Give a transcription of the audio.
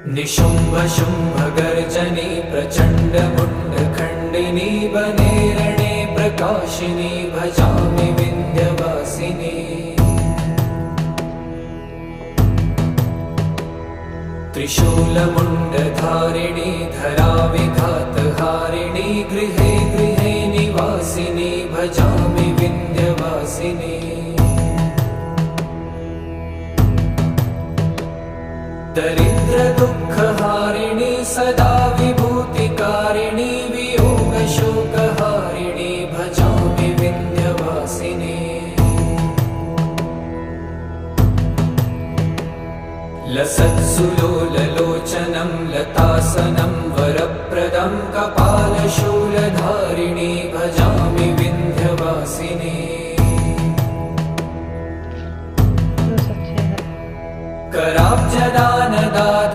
निशुम्भ शुम्भ गर्जनी प्रचण्ड मुण्ड खण्डिनी वने रणे प्रकाशिनी भजामि विन्ध्यवासिनी। त्रिशूलमुण्डधारिणी धराविघातहारिणी गृहे गृहे निवासिनी भजामि विन्ध्यवासिनी। दरिद्र दुःखहारिणी सदा विभूतिकारिणी वियोगशोकहारिणी भजामि विन्ध्यवासिनी। लसत्सुलोललोचनं लतासनं वरप्रदं कपालशूलधारिणी